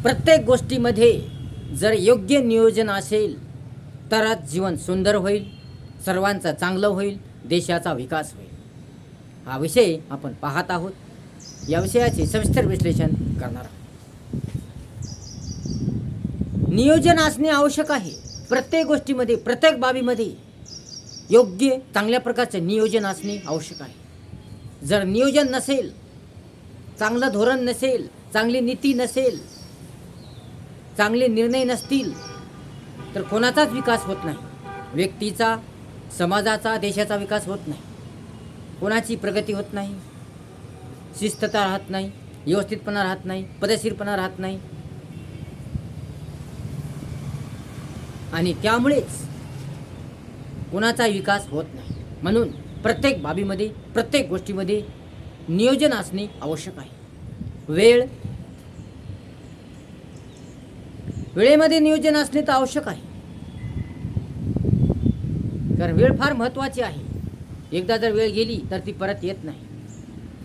प्रत्येक गोष्टीमध्ये जर योग्य नियोजन असेल तरच जीवन सुंदर होईल, सर्वांचं चांगलं होईल, देशाचा विकास होईल. हा विषय आपण पाहत आहोत. या विषयाचे सविस्तर विश्लेषण करणार आहोत. नियोजन असणे आवश्यक आहे. प्रत्येक गोष्टीमध्ये, प्रत्येक बाबीमध्ये योग्य चांगल्या प्रकारचे नियोजन असणे आवश्यक आहे. जर नियोजन नसेल, चांगलं धोरण नसेल, चांगली नीती नसेल, चांगले निर्णय नसतील तर कोणाचाच विकास होत नाही. व्यक्तीचा, समाजाचा, देशाचा विकास होत नाही. कोणाची प्रगती होत नाही, शिस्तता राहत नाही, व्यवस्थितपणा राहत नाही, पद्धतशीरपणा राहत नाही. आणि त्यामुळेच कोणाचा विकास होत नाही. म्हणून प्रत्येक बाबीमध्ये, प्रत्येक गोष्टीमध्ये नियोजन असणे आवश्यक आहे. वेळेमध्ये नियोजन असणे तर आवश्यक आहे. कारण वेळ फार महत्त्वाची आहे. एकदा जर वेळ गेली तर ती परत येत नाही.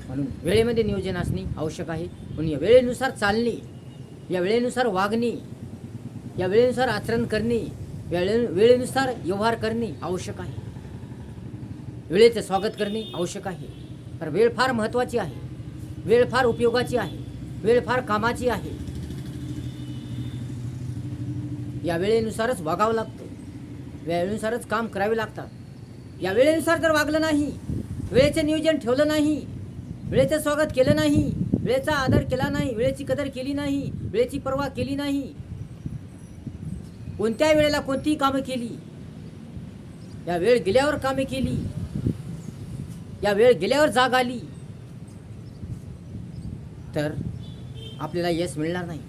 म्हणून वेळेमध्ये नियोजन असणे आवश्यक आहे. म्हणून या वेळेनुसार चालणे, या वेळेनुसार वागणे, या वेळेनुसार आचरण करणे, वेळेनुसार व्यवहार करणे आवश्यक आहे. वेळेचे स्वागत करणे आवश्यक आहे. कारण वेळ फार महत्त्वाची आहे. वेळ फार उपयोगाची आहे. वेळ फार कामाची आहे. या वेळेनुसारच वागावं लागतं. वेळेनुसारच काम करावे लागतात. या वेळेनुसार जर वागलं नाही, वेळेचे नियोजन ठेवलं नाही, वेळेचं स्वागत केलं नाही, वेळेचा आदर केला नाही, वेळेची कदर केली नाही, वेळेची पर्वा केली नाही, कोणत्या वेळेला कोणतीही कामं केली, या वेळ गेल्यावर कामे केली, या वेळ गेल्यावर जाग आली तर आपल्याला यश मिळणार नाही.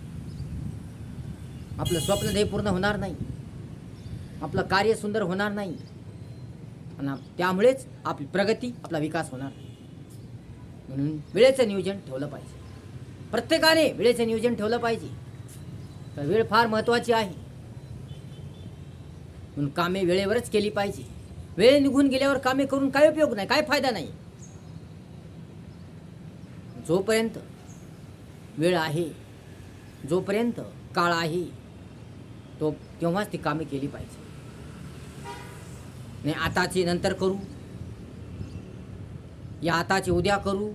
आपलं स्वप्न ध्येय पूर्ण होणार नाही. आपलं कार्य सुंदर होणार नाही. आणि त्यामुळेच आपली प्रगती, आपला विकास होणार नाही. म्हणून वेळेचं नियोजन ठेवलं पाहिजे. प्रत्येकाने वेळेचं नियोजन ठेवलं पाहिजे. तर वेळ फार महत्त्वाची आहे. म्हणून कामे वेळेवरच केली पाहिजे. वेळ निघून गेल्यावर कामे करून काय उपयोग नाही, काय फायदा नाही. जोपर्यंत वेळ आहे, जोपर्यंत काळ आहे, तो तेव्हाच ती कामे केली पाहिजे. नाही आताची नंतर करू, या आताची उद्या करू,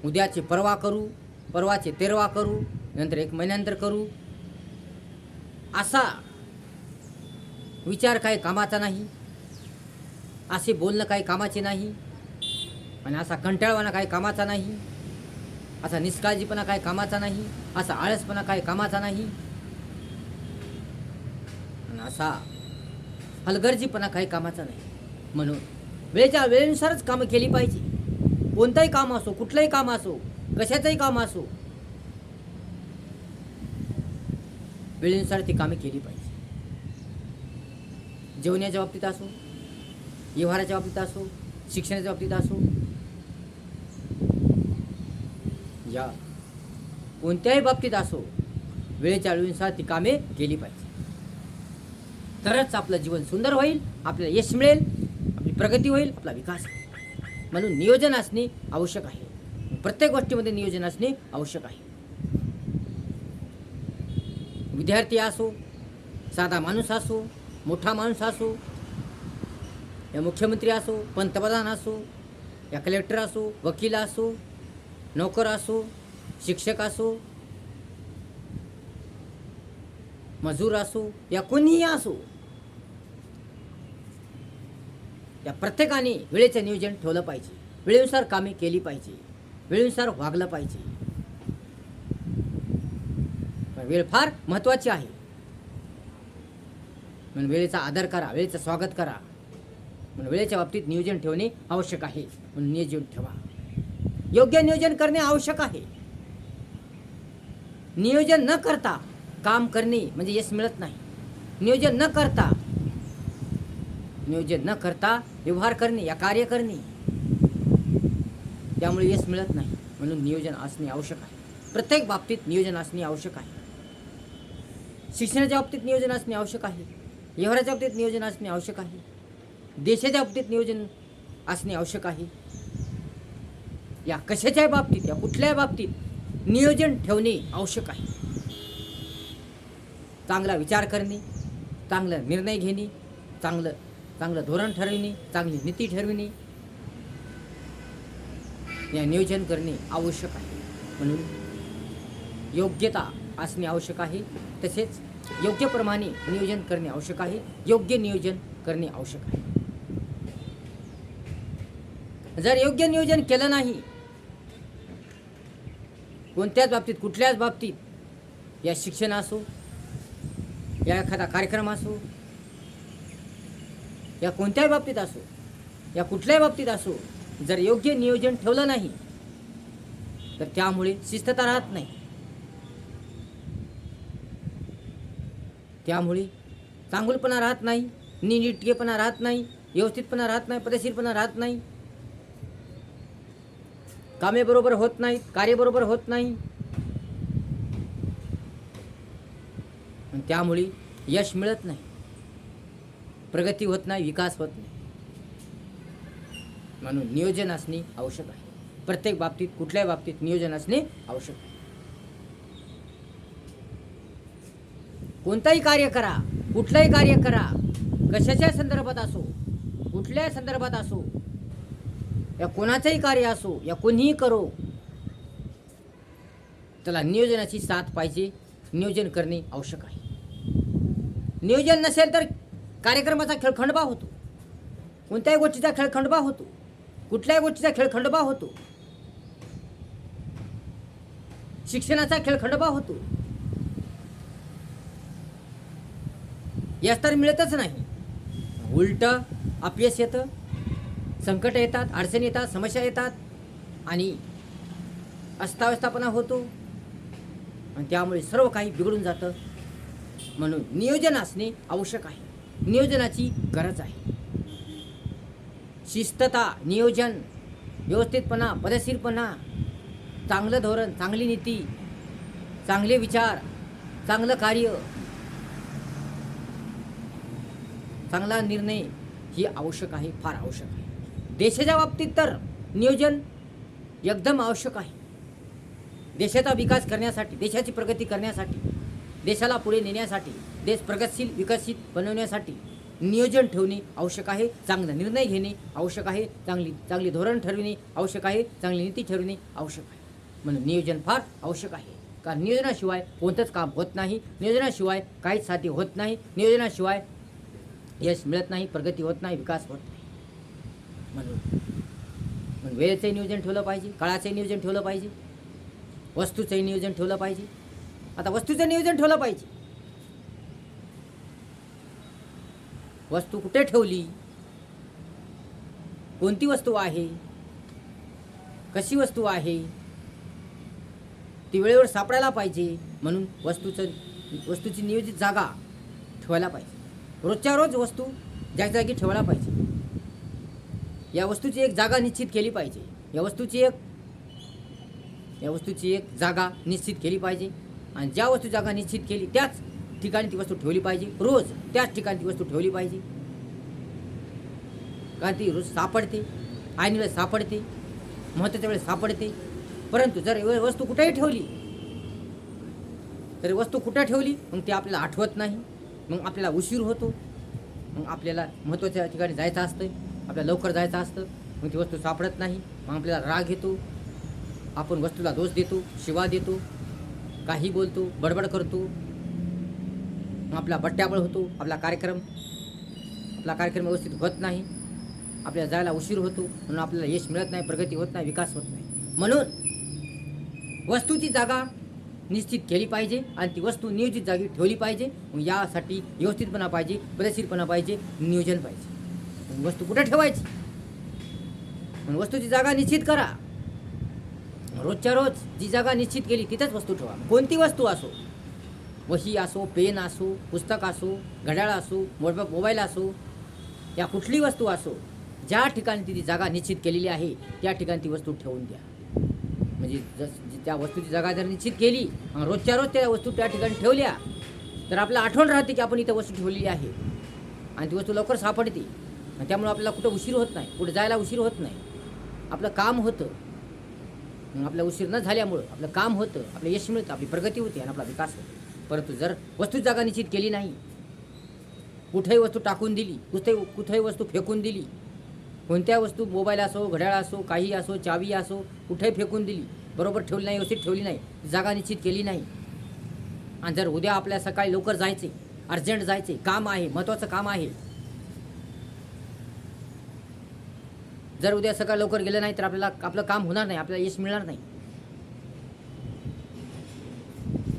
उद्याची परवा करू, परवाचे तेरवा करू, नंतर 1 महिन्यानंतर करू, असा विचार काही कामाचा नाही. असे बोलणं काही कामाचे नाही. आणि असा कंटाळवाणा काही कामाचा नाही. असा निष्काळजीपणा काही कामाचा नाही. असा आळसपणा काही कामाचा नाही. आणि असा हलगर्जीपणा काही कामाचा नाही. म्हणून वेळेनुसारच कामं केली पाहिजे. कोणतंही काम असो, कुठलंही काम असो, कशाचंही काम असो, वेळेनुसार ती कामे केली पाहिजे. जेवण्याच्या बाबतीत असो, व्यवहाराच्या बाबतीत असो, शिक्षणाच्या बाबतीत असो, या कोणत्याही बाबतीत असो, वेळेच्या वेळेनुसार ती कामे केली पाहिजे. तरच आपलं जीवन सुंदर होईल, आपल्याला यश मिळेल, आपली प्रगती होईल, आपला विकास होईल. म्हणून नियोजन असणे आवश्यक आहे. प्रत्येक गोष्टीमध्ये नियोजन असणे आवश्यक आहे. विद्यार्थी असो, साधा माणूस असो, मोठा माणूस असो, या मुख्यमंत्री असो, पंतप्रधान असो, या कलेक्टर असो, वकील असो, नोकर असो, शिक्षक असो, मजूर असो, या कोणीही असो, या प्रत्येकाने वेळेचं नियोजन ठेवलं पाहिजे. वेळेनुसार कामे केली पाहिजे. वेळेनुसार वागलं पाहिजे. पण वेळ फार महत्त्वाची आहे. म्हणून वेळेचा आदर करा, वेळेचं स्वागत करा. म्हणून वेळेच्या बाबतीत नियोजन ठेवणे आवश्यक आहे. म्हणून नियोजन ठेवा. योग्य नियोजन करणे आवश्यक आहे. नियोजन न करता काम करणे म्हणजे यश मिळत नाही. नियोजन न करता व्यवहार करणे, या कार्य करणे, त्यामुळे यश मिळत नाही. म्हणून नियोजन असणे आवश्यक आहे. प्रत्येक बाबतीत नियोजन असणे आवश्यक आहे. शिक्षणाच्या बाबतीत नियोजन असणे आवश्यक आहे. व्यवहाराच्या बाबतीत नियोजन असणे आवश्यक आहे. देशाच्या बाबतीत नियोजन असणे आवश्यक आहे. या कशाच्याही बाबतीत, या कुठल्याही बाबतीत नियोजन ठेवणे आवश्यक आहे. चांगला विचार करणे, चांगला निर्णय घेणे, चांगलं धोरण ठरविणे, चांगली नीती ठरविणे, या नियोजन करणे आवश्यक आहे. म्हणून योग्यता असणे आवश्यक आहे. तसेच योग्यप्रमाणे नियोजन करणे आवश्यक आहे. योग्य नियोजन करणे आवश्यक आहे. जर योग्य नियोजन केलं नाही, कोणत्याच बाबतीत, कुठल्याच बाबतीत, या शिक्षण असो, या एखादा कार्यक्रम असो, या कोणत्याही बाबतीत असो, या कुठल्याही बाबतीत असो, जर योग्य नियोजन ठेवलं नाही तर त्यामुळे शिस्तता राहत नाही. त्यामुळे चांगुलपणा राहत नाही, नीटकेपणा राहत नाही, व्यवस्थितपणा राहत नाही, पद्धतशीरपणा राहत नाही, कामे बरोबर होत नाहीत, कार्य बरोबर होत नाही. आणि त्यामुळे यश मिळत नाही, प्रगती होत नाही, विकास होत नाही. म्हणून नियोजन असणे आवश्यक आहे. प्रत्येक बाबतीत, कुठल्याही बाबतीत नियोजन असणे आवश्यक आहे. कोणताही कार्य करा, कुठलंही कार्य करा, कशाच्या संदर्भात असो, कुठल्याही संदर्भात असो, या कोणाचंही कार्य असो, या कोणीही करो, त्याला नियोजनाची साथ पाहिजे. नियोजन करणे आवश्यक आहे. नियोजन नसेल तर कार्यक्रमाचा खेळखंडोबा होतो, कोणत्याही गोष्टीचा खेळखंडोबा होतो, कुठल्याही गोष्टीचा खेळखंडोबा होतो, शिक्षणाचा खेळखंडोबा होतो. यश तर मिळतच नाही, उलट अपयश येतं, संकट येतात, अडचणी येतात, समस्या येतात आणि अस्ताव्यस्तपणा होतो आणि त्यामुळे सर्व काही बिघडून जातं. म्हणून नियोजन असणे आवश्यक आहे. नियोजनाची गरज आहे. शिस्तता, नियोजन, व्यवस्थितपणा, पद्धतशीरपणा, चांगलं धोरण, चांगली नीती, चांगले विचार, चांगलं कार्य, चांगला निर्णय ही आवश्यक आहे, फार आवश्यक आहे. देशाच्या बाबतीत तर नियोजन एकदम आवश्यक आहे. देशाचा विकास करण्यासाठी, देशाची प्रगती करण्यासाठी, देशाला पुढे नेण्यासाठी, देश प्रगतशील, विकसित बनवण्यासाठी नियोजन ठेवणे आवश्यक आहे. चांगला निर्णय घेणे आवश्यक आहे. चांगली धोरण ठरविणे आवश्यक आहे. चांगली नीती ठरविणे आवश्यक आहे. म्हणून नियोजन फार आवश्यक आहे. कारण नियोजनाशिवाय कोणतंच काम होत नाही, नियोजनाशिवाय काहीच साध्य होत नाही, नियोजनाशिवाय यश मिळत नाही, प्रगती होत नाही, विकास होत नाही. म्हणून वेळेचंही नियोजन ठेवलं पाहिजे, काळाचंही नियोजन ठेवलं पाहिजे, वस्तूचंही नियोजन ठेवलं पाहिजे. आता वस्तूचं नियोजन ठेवलं पाहिजे. वस्तू कुठे ठेवली, कोणती वस्तू आहे, कशी वस्तू आहे, ती वेळेवर सापडायला पाहिजे. म्हणून वस्तूची नियोजित जागा ठेवायला पाहिजे. रोजच्या रोज वस्तू जागी ठेवायला पाहिजे. या वस्तूची एक जागा निश्चित केली पाहिजे. या वस्तूची एक जागा निश्चित केली पाहिजे आणि ज्या वस्तू जागा निश्चित केली त्याच ठिकाणी ती वस्तू ठेवली पाहिजे. रोज त्याच ठिकाणी ती वस्तू ठेवली पाहिजे. कारण ती रोज सापडते, ऐन वेळेस सापडते, महत्त्वाच्या वेळेस सापडते. परंतु जर वस्तू कुठेही ठेवली तर वस्तू कुठे ठेवली मग ती आपल्याला आठवत नाही, मग आपल्याला उशीर होतो, मग आपल्याला महत्त्वाच्या ठिकाणी जायचं असतं, आपल्याला लवकर जायचं असतं, मग ती वस्तू सापडत नाही, मग आपल्याला राग येतो, आपण वस्तूला दोष देतो, शिवा देतो, काही बोलतो, बडबड करतो, मग आपला बट्ट्याबळ होतो, आपला कार्यक्रम व्यवस्थित होत नाही, आपल्याला जायला उशीर होतो, म्हणून आपल्याला यश मिळत नाही, प्रगती होत नाही, विकास होत नाही. म्हणून वस्तूची जागा निश्चित केली पाहिजे आणि ती वस्तू नियोजित जागी ठेवली पाहिजे. मग यासाठी व्यवस्थितपणा पाहिजे, पद्धतशीरपणा पाहिजे, नियोजन पाहिजे. वस्तू कुठे ठेवायची, म्हणून वस्तूची जागा निश्चित करा. रोजच्या रोज जी जागा निश्चित केली तिथेच वस्तू ठेवा. कोणती वस्तू असो, वही असो, पेन असो, पुस्तक असो, घड्याळ असो, मोबाईल असो, या कुठली वस्तू असो, ज्या ठिकाणी ती जागा निश्चित केलेली आहे त्या ठिकाणी ती वस्तू ठेवून द्या. म्हणजे त्या वस्तूची जागा जर निश्चित केली, रोजच्या रोज त्या वस्तू त्या ठिकाणी ठेवल्या तर आपल्याला आठवण राहते की आपण इथं वस्तू ठेवलेली आहे आणि ती वस्तू लवकर सापडते. आणि त्यामुळे आपल्याला कुठं उशीर होत नाही, कुठं जायला उशीर होत नाही, आपलं काम होतं. मग आपला उशीर न झाल्यामुळं आपलं काम होतं, आपलं यश मिळतं, आपली प्रगती होते आणि आपला विकास होतो. परंतु जर वस्तू जागा निश्चित केली नाही, कुठेही वस्तू टाकून दिली, कुठेही वस्तू फेकून दिली, कोणत्या वस्तू मोबाईल असो, घड्याळ असो, काही असो, चावी असो, कुठेही फेकून दिली, बरोबर ठेवली नाही, व्यवस्थित ठेवली नाही, जागा निश्चित केली नाही, आणि जर उद्या आपल्या सकाळी लवकर जायचे, अर्जंट जायचे, काम आहे, महत्त्वाचं काम आहे, जर उद्या सकाळी लवकर गेलं नाही तर आपल्याला आपलं काम होणार नाही, आपल्याला यश मिळणार नाही.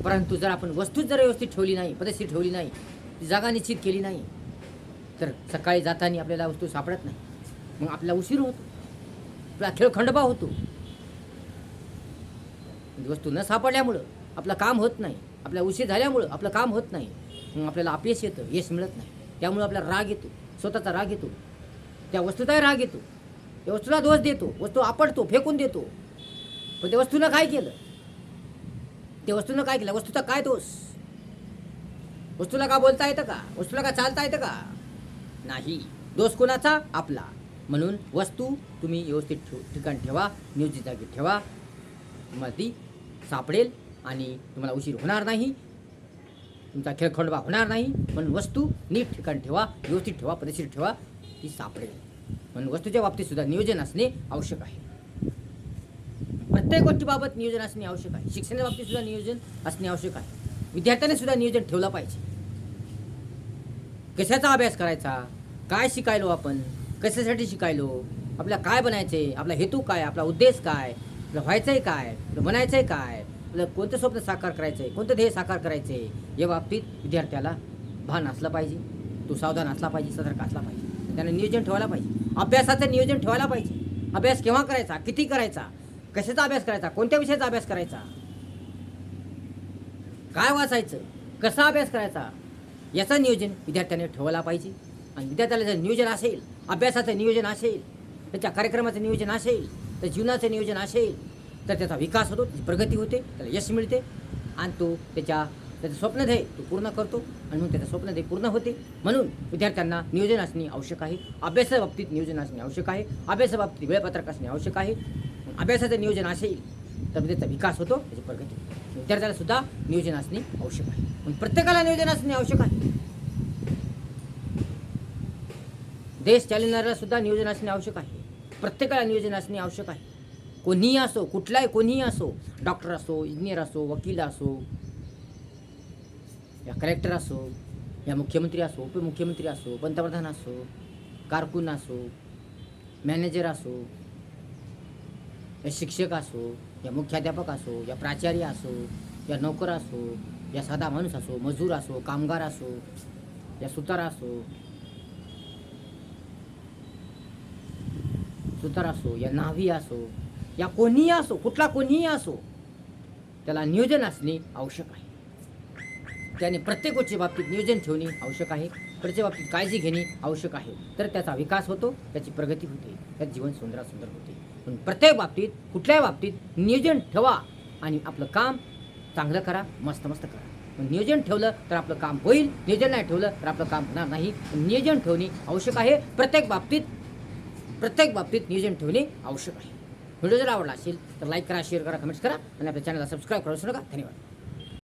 परंतु जर आपण वस्तूच जर व्यवस्थित ठेवली नाही, पद्धतशीर ठेवली नाही, जागा निश्चित केली नाही, तर सकाळी जाताना आपल्याला वस्तू सापडत नाही, मग आपला उशीर होतो, आपला खेळ खंडोबा होतो. वस्तू न सापडल्यामुळं आपलं काम होत नाही, आपला उशीर झाल्यामुळं आपलं काम होत नाही, मग आपल्याला अपयश येतं, यश मिळत नाही. त्यामुळं आपल्याला राग येतो, स्वतःचा राग येतो, त्या वस्तूचाही राग येतो, त्या वस्तूला दोष देतो, वस्तू आपटतो, फेकून देतो. पण त्या वस्तूनं काय केलं, त्या वस्तूनं काय केलं, वस्तूचा काय दोष, वस्तूला का बोलता येतं का, वस्तूला का चालता येतं का, नाही, दोष कोणाचा, आपला. म्हणून वस्तू तुम्ही व्यवस्थित ठिकाण ठेवा, नियोजित जागी ठेवा, तुम्हाला ती सापडेल आणि तुम्हाला उशीर होणार नाही, तुमचा खेळखंडोबा होणार नाही. म्हणून वस्तू नीट ठिकाण ठेवा, व्यवस्थित ठेवा, पद्धतशीर ठेवा, ती सापडेल. म्हणून वस्तूच्या बाबतीत सुद्धा नियोजन असणे आवश्यक आहे. प्रत्येक गोष्टीबाबत नियोजन असणे आवश्यक आहे. शिक्षणाच्या बाबतीत सुद्धा नियोजन असणे आवश्यक आहे. विद्यार्थ्याने सुद्धा नियोजन ठेवलं पाहिजे. कशाचा अभ्यास करायचा, काय शिकायलो आपण, कशासाठी शिकायलो, आपल्याला काय बनायचे, आपला हेतू काय, आपला उद्देश काय, आपलं व्हायचंय काय, आपलं बनायचंय काय, आपलं कोणतं स्वप्न साकार करायचंय, कोणतं ध्येय साकार करायचंय, या बाबतीत विद्यार्थ्याला भान असलं पाहिजे, तो सावधान असला पाहिजे, सतर्क असला पाहिजे. त्याने नियोजन ठेवायला पाहिजे. अभ्यासाचं नियोजन ठेवायला पाहिजे. अभ्यास केव्हा करायचा, किती करायचा, कशाचा अभ्यास करायचा, कोणत्या विषयाचा अभ्यास करायचा, काय वाचायचं, कसा अभ्यास करायचा, याचं नियोजन विद्यार्थ्याने ठेवायला पाहिजे. आणि विद्यार्थ्याला जर नियोजन असेल, अभ्यासाचं नियोजन असेल, त्याच्या कार्यक्रमाचं नियोजन असेल, तर जीवनाचं नियोजन असेल, तर त्याचा विकास होतो, त्याची प्रगती होते, त्याला यश मिळते, आणि तो त्याचं स्वप्नध्येय तो पूर्ण करतो, आणि म्हणून त्याचं स्वप्नध्येय पूर्ण होते. म्हणून विद्यार्थ्यांना नियोजन असणे आवश्यक आहे. अभ्यासाच्या बाबतीत नियोजन असणे आवश्यक आहे. अभ्यासाच्या बाबतीत वेळपत्रक असणे आवश्यक आहे. अभ्यासाचं नियोजन असेल तर त्याचा विकास होतो, त्याची प्रगती होते. विद्यार्थ्याला सुद्धा नियोजन असणे आवश्यक आहे. पण प्रत्येकाला नियोजन असणे आवश्यक आहे. देश चालवणाऱ्याला सुद्धा नियोजन असणे आवश्यक आहे. प्रत्येकाला नियोजन असणे आवश्यक आहे. कोणीही असो, कुठलाही कोणीही असो, डॉक्टर असो, इंजिनियर असो, वकील असो, या कलेक्टर असो, या मुख्यमंत्री असो, उपमुख्यमंत्री असो, पंतप्रधान असो, कारकून असो, मॅनेजर असो, या शिक्षक असो, या मुख्याध्यापक असो, या प्राचार्य असो, या नोकर असो, या साधा माणूस असो, मजूर असो, कामगार असो, या सुतार असो, या न्हावी असो, या कोणीही असो, कुठला कोणीही असो, त्याला नियोजन असणे आवश्यक आहे. त्याने प्रत्येक गोष्टीच्या बाबतीत नियोजन ठेवणे आवश्यक आहे. प्रत्येक बाबतीत काळजी घेणे आवश्यक आहे. तर त्याचा विकास होतो, त्याची प्रगती होते, त्यात जीवन सुंदर होते. पण प्रत्येक बाबतीत, कुठल्याही बाबतीत नियोजन ठेवा आणि आपलं काम चांगलं करा, मस्त करा. पण नियोजन ठेवलं तर आपलं काम होईल, नियोजन नाही ठेवलं तर आपलं काम होणार नाही. नियोजन ठेवणे आवश्यक आहे. प्रत्येक बाबतीत नियोजन ठेवणे आवश्यक आहे. व्हिडिओ जर आवडला असेल तर लाईक करा, शेअर करा, कमेंट्स करा आणि आपल्या चॅनलला सबस्क्राईब करू नका. धन्यवाद.